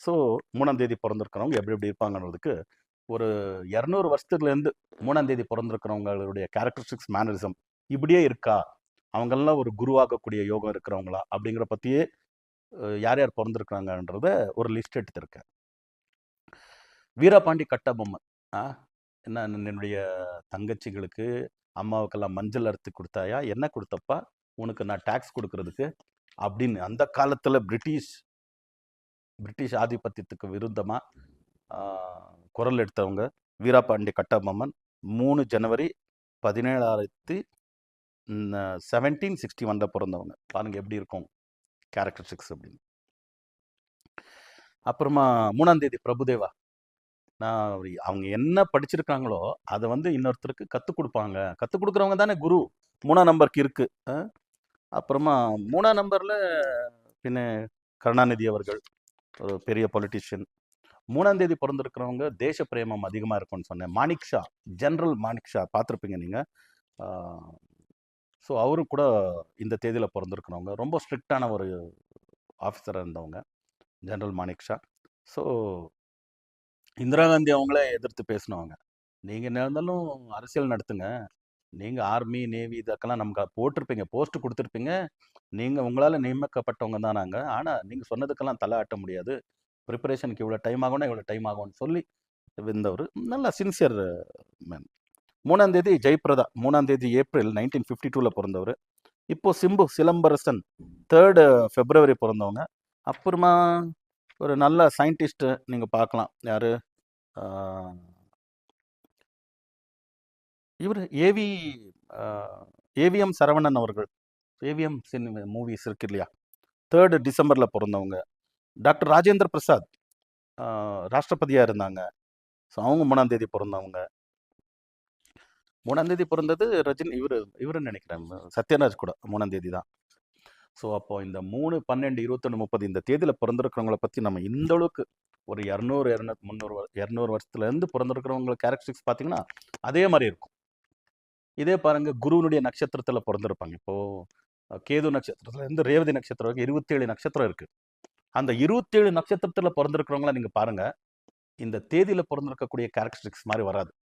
So 3ஆம் தேதி பிறந்திருக்கிறவங்க எப்படி எப்படி இருப்பாங்கன்றதுக்கு ஒரு 200 வருஷத்துலேருந்து 3ஆம் தேதி பிறந்திருக்கிறவங்களுடைய கேரக்டரிஸ்டிக்ஸ் மேனரிசம் இப்படியே இருக்கா, அவங்கெல்லாம் ஒரு குருவாகக்கூடிய யோகம் இருக்கிறவங்களா அப்படிங்கிற பற்றியே யார் யார் பிறந்திருக்கிறாங்கன்றத ஒரு லிஸ்ட் எடுத்திருக்கேன். வீரபாண்டி கட்டபொம்மன் என்ன, என்னுடைய தங்கச்சிகளுக்கு அம்மாவுக்கெல்லாம் மஞ்சள் அறுத்து கொடுத்தாயா, என்ன கொடுத்தப்பா உனக்கு நான் டேக்ஸ் கொடுக்கறதுக்கு அப்படின்னு அந்த காலத்தில் பிரிட்டிஷ் ஆதிபத்தியத்துக்கு விருத்தமாக குரல் எடுத்தவங்க வீரபாண்டி கட்டபொம்மன். 3 ஜனவரி 1761 பிறந்தவங்க. பாருங்க எப்படி இருக்கும் கேரக்டரிஸ்டிக்ஸ் அப்படின்னு. அப்புறமா 3ஆம் தேதி பிரபுதேவா. நான் அவங்க என்ன படிச்சிருக்காங்களோ அதை வந்து இன்னொருத்தருக்கு கற்றுக் கொடுப்பாங்க. கற்றுக் கொடுக்குறவங்க தானே குரு. 3ஆம் நம்பருக்கு இருக்கு. அப்புறமா 3ஆம் நம்பரில் பின்ன கருணாநிதி அவர்கள் ஒரு பெரிய பொலிட்டிஷியன். 3ஆம் தேதி பிறந்திருக்கிறவங்க தேச பிரேமம் அதிகமாக இருக்கும்னு சொன்னேன். மாணிக் ஷா, ஜென்ரல் மாணிக் ஷா பார்த்துருப்பீங்க நீங்கள். ஸோ அவரும் கூட இந்த தேதியில் பிறந்திருக்கிறவங்க. ரொம்ப ஸ்ட்ரிக்டான ஒரு ஆஃபீஸராக இருந்தவங்க ஜென்ரல் மாணிக் ஷா. ஸோ இந்திரா காந்தி அவங்களே எதிர்த்து பேசினவங்க. நீங்கள் என்ன இருந்தாலும் அரசியல் நடத்துங்க, நீங்கள் ஆர்மி நேவி இதற்கெல்லாம் நமக்கு போட்டிருப்பீங்க, போஸ்ட் கொடுத்துருப்பீங்க, நீங்கள் உங்களால் நியமிக்கப்பட்டவங்க தான் நாங்கள், ஆனால் நீங்கள் சொன்னதுக்கெல்லாம் தலை ஆட்ட முடியாது, ப்ரிப்பரேஷனுக்கு இவ்வளோ டைம் ஆகும்னா இவ்வளோ டைம் ஆகும்னு சொல்லி இருந்தவர். நல்ல சின்சியர் மேன். 3ஆம் தேதி ஜெயபிரதா, 3ஆம் தேதி ஏப்ரல் 1952 பிறந்தவர். இப்போ சிலம்பரசன் 3rd February பிறந்தவங்க. அப்புறமா ஒரு நல்ல சயின்டிஸ்ட்டு நீங்கள் பார்க்கலாம். யார், இவர் ஏவிஎம் சரவணன் அவர்கள். ஏவிஎம் மூவிஸ் இருக்கு இல்லையா, 3rd December பிறந்தவங்க. டாக்டர் ராஜேந்திர பிரசாத் ராஷ்டிரபதியாக இருந்தாங்க. ஸோ அவங்க 3ஆம் தேதி பிறந்தவங்க. 3ஆம் தேதி பிறந்தது ரஜினி, இவருன்னு நினைக்கிறேன், சத்யராஜ் கூட 3ஆம் தேதி தான். ஸோ அப்போ இந்த 3, 12, 21, 30 இந்த தேதியில் பிறந்திருக்கிறவங்களை பற்றி நம்ம இந்த அளவுக்கு ஒரு 200 வருஷத்துலேருந்து பிறந்திருக்கிறவங்க கேரக்டரிஸ்டிக்ஸ் பார்த்தீங்கன்னா அதே மாதிரி இருக்கும். இதே பாருங்க, குருவனுடைய நட்சத்திரத்தில் பிறந்திருப்பாங்க. இப்போது கேது நட்சத்திரத்துலேருந்து ரேவதி நட்சத்திரம் வரைக்கும் 27 நட்சத்திரம் இருக்குது. அந்த 27 நட்சத்திரத்தில் பிறந்திருக்கிறவங்கள நீங்கள் பாருங்கள், இந்த தேதியில் பிறந்திருக்கக்கூடிய கேரக்டரிஸ்டிக்ஸ் மாதிரி வராது.